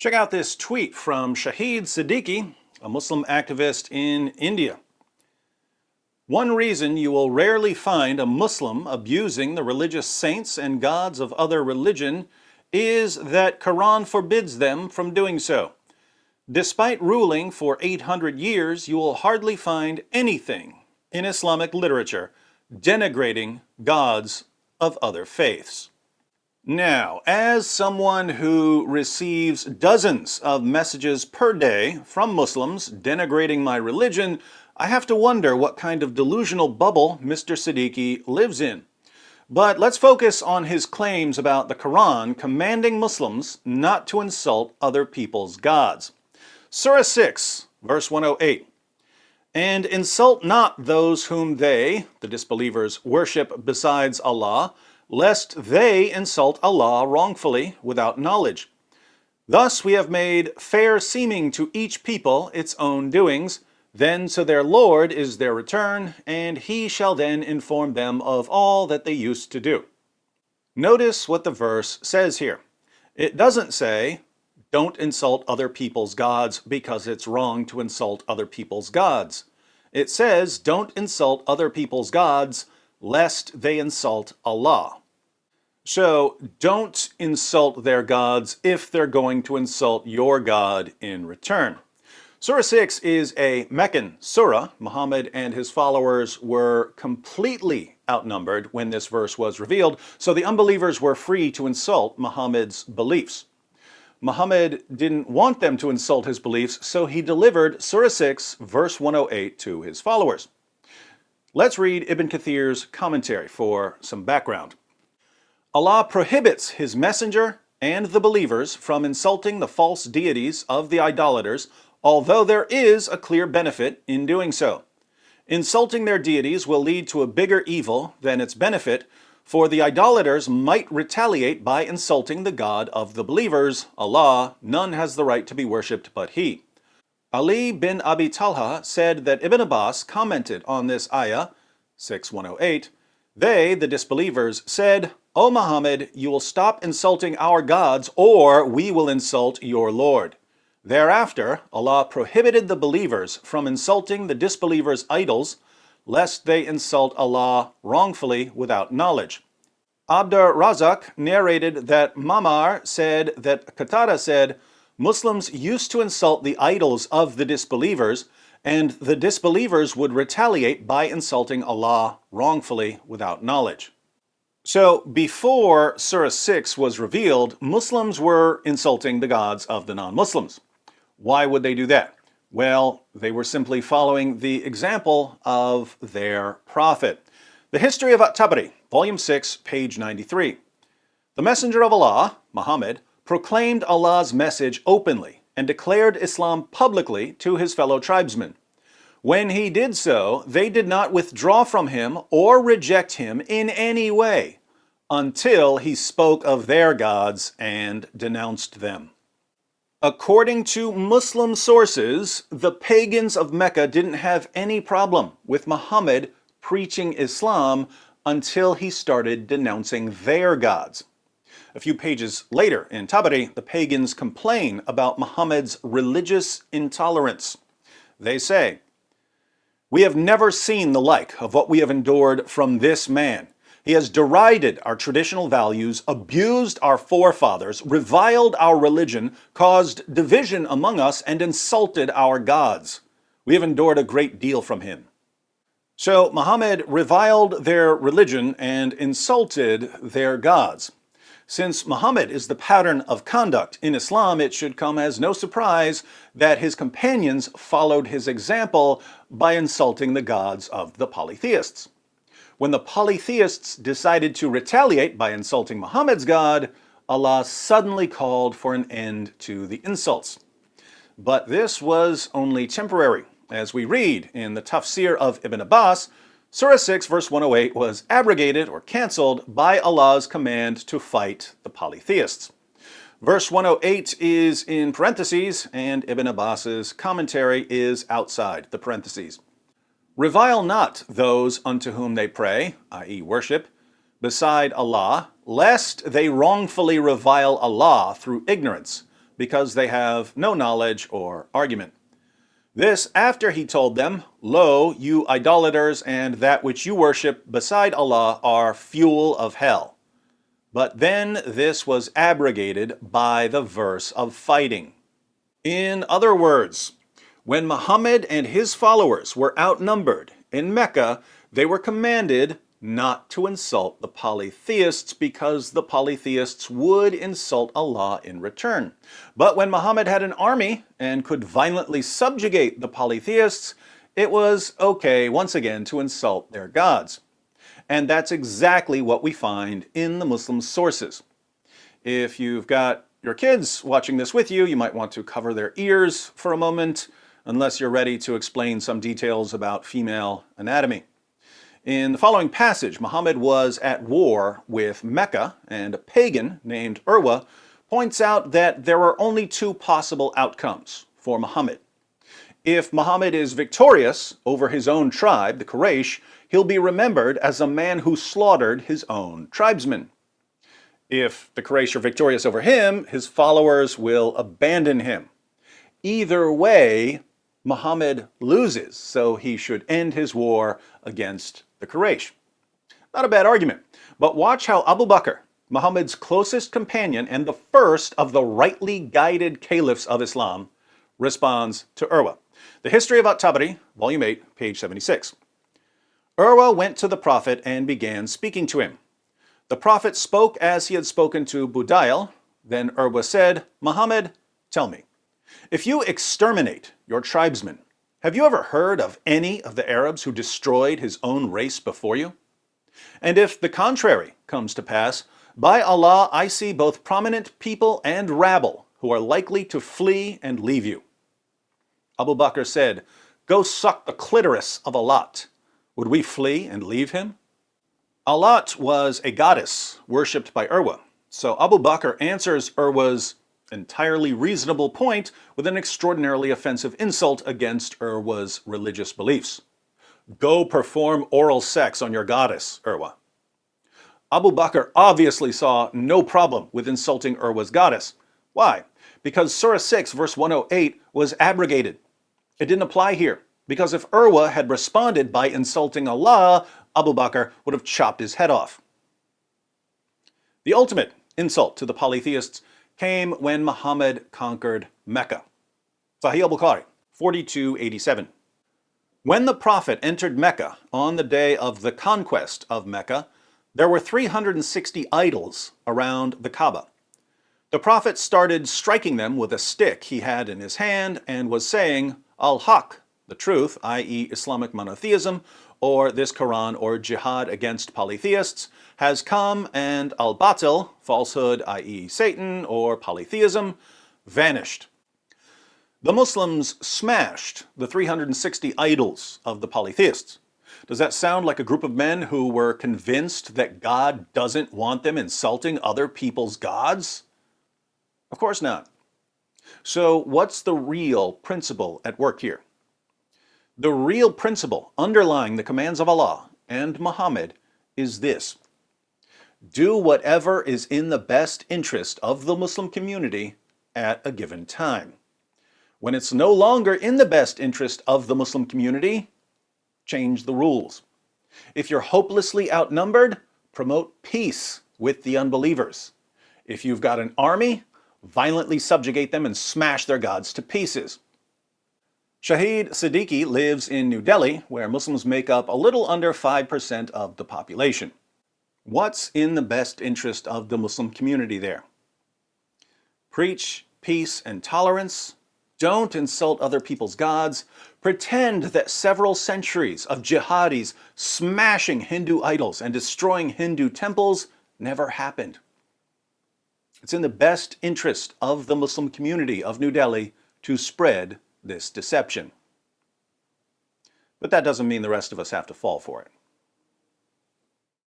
Check out this tweet from Shahid Siddiqui, a Muslim activist in India. One reason you will rarely find a Muslim abusing the religious saints and gods of other religion is that Quran forbids them from doing so. Despite ruling for 800 years, you will hardly find anything in Islamic literature denigrating gods of other faiths. Now, as someone who receives dozens of messages per day from Muslims denigrating my religion, I have to wonder what kind of delusional bubble Mr. Siddiqui lives in. But let's focus on his claims about the Quran commanding Muslims not to insult other people's gods. Surah 6, verse 108. And insult not those whom they, the disbelievers, worship besides Allah, lest they insult Allah wrongfully without knowledge. Thus we have made fair seeming to each people its own doings, then to their Lord is their return, and he shall then inform them of all that they used to do. Notice what the verse says here. It doesn't say, don't insult other people's gods because it's wrong to insult other people's gods. It says, don't insult other people's gods lest they insult Allah. So don't insult their gods if they're going to insult your God in return. Surah 6 is a Meccan surah. Muhammad and his followers were completely outnumbered when this verse was revealed, so the unbelievers were free to insult Muhammad's beliefs. Muhammad didn't want them to insult his beliefs, so he delivered Surah 6, verse 108 to his followers. Let's read Ibn Kathir's commentary for some background. Allah prohibits His messenger and the believers from insulting the false deities of the idolaters, although there is a clear benefit in doing so. Insulting their deities will lead to a bigger evil than its benefit, for the idolaters might retaliate by insulting the God of the believers, Allah. None has the right to be worshipped but He. Ali bin Abi Talha said that Ibn Abbas commented on this ayah, 6:108. They, the disbelievers, said, O Muhammad, you will stop insulting our gods, or we will insult your Lord. Thereafter, Allah prohibited the believers from insulting the disbelievers' idols, lest they insult Allah wrongfully without knowledge. Abdur Razak narrated that Mamar said that Qatada said, Muslims used to insult the idols of the disbelievers, and the disbelievers would retaliate by insulting Allah wrongfully without knowledge. So before Surah 6 was revealed, Muslims were insulting the gods of the non-Muslims. Why would they do that? Well, they were simply following the example of their prophet. The History of At-Tabari, Volume 6, page 93. The Messenger of Allah, Muhammad, proclaimed Allah's message openly and declared Islam publicly to his fellow tribesmen. When he did so, they did not withdraw from him or reject him in any way until he spoke of their gods and denounced them. According to Muslim sources, the pagans of Mecca didn't have any problem with Muhammad preaching Islam until he started denouncing their gods. A few pages later in Tabari, the pagans complain about Muhammad's religious intolerance. They say, We have never seen the like of what we have endured from this man. He has derided our traditional values, abused our forefathers, reviled our religion, caused division among us, and insulted our gods. We have endured a great deal from him. So Muhammad reviled their religion and insulted their gods. Since Muhammad is the pattern of conduct in Islam, it should come as no surprise that his companions followed his example by insulting the gods of the polytheists. When the polytheists decided to retaliate by insulting Muhammad's God, Allah suddenly called for an end to the insults. But this was only temporary. As we read in the Tafsir of Ibn Abbas, Surah 6 verse 108 was abrogated or cancelled by Allah's command to fight the polytheists. Verse 108 is in parentheses, and Ibn Abbas's commentary is outside the parentheses. Revile not those unto whom they pray, i.e. worship, beside Allah, lest they wrongfully revile Allah through ignorance, because they have no knowledge or argument. This after he told them, "Lo, you idolaters, and that which you worship beside Allah are fuel of hell." But then this was abrogated by the verse of fighting. In other words, when Muhammad and his followers were outnumbered in Mecca, they were commanded not to insult the polytheists because the polytheists would insult Allah in return. But when Muhammad had an army and could violently subjugate the polytheists, it was okay once again to insult their gods. And that's exactly what we find in the Muslim sources. If you've got your kids watching this with you, you might want to cover their ears for a moment, unless you're ready to explain some details about female anatomy. In the following passage, Muhammad was at war with Mecca, and a pagan named Urwa points out that there are only two possible outcomes for Muhammad. If Muhammad is victorious over his own tribe, the Quraysh, he'll be remembered as a man who slaughtered his own tribesmen. If the Quraysh are victorious over him, his followers will abandon him. Either way, Muhammad loses, so he should end his war against the Quraysh. Not a bad argument, but watch how Abu Bakr, Muhammad's closest companion and the first of the rightly guided caliphs of Islam, responds to Urwa. The History of At-Tabari, Volume 8, page 76. Urwa went to the Prophet and began speaking to him. The Prophet spoke as he had spoken to Budayl. Then Urwa said, "Muhammad, tell me, if you exterminate your tribesmen, have you ever heard of any of the Arabs who destroyed his own race before you? And if the contrary comes to pass, by Allah, I see both prominent people and rabble who are likely to flee and leave you." Abu Bakr said, "Go suck the clitoris of Alat. Would we flee and leave him?" Alat was a goddess worshipped by Urwa. So Abu Bakr answers Urwa's entirely reasonable point with an extraordinarily offensive insult against Urwa's religious beliefs. "Go perform oral sex on your goddess, Urwa." Abu Bakr obviously saw no problem with insulting Urwa's goddess. Why? Because Surah 6, verse 108 was abrogated. It didn't apply here, because if Urwa had responded by insulting Allah, Abu Bakr would have chopped his head off. The ultimate insult to the polytheists came when Muhammad conquered Mecca. Sahih al-Bukhari, 4287. When the Prophet entered Mecca on the day of the conquest of Mecca, there were 360 idols around the Kaaba. The Prophet started striking them with a stick he had in his hand and was saying, "Al-Haq," the truth, i.e. Islamic monotheism, or this Quran or jihad against polytheists, has come, and al-Batil, falsehood, i.e. Satan or polytheism, vanished. The Muslims smashed the 360 idols of the polytheists. Does that sound like a group of men who were convinced that God doesn't want them insulting other people's gods? Of course not. So what's the real principle at work here? The real principle underlying the commands of Allah and Muhammad is this: do whatever is in the best interest of the Muslim community at a given time. When it's no longer in the best interest of the Muslim community, change the rules. If you're hopelessly outnumbered, promote peace with the unbelievers. If you've got an army, violently subjugate them and smash their gods to pieces. Shahid Siddiqui lives in New Delhi, where Muslims make up a little under 5% of the population. What's in the best interest of the Muslim community there? Preach peace and tolerance. Don't insult other people's gods. Pretend that several centuries of jihadis smashing Hindu idols and destroying Hindu temples never happened. It's in the best interest of the Muslim community of New Delhi to spread this deception. But that doesn't mean the rest of us have to fall for it.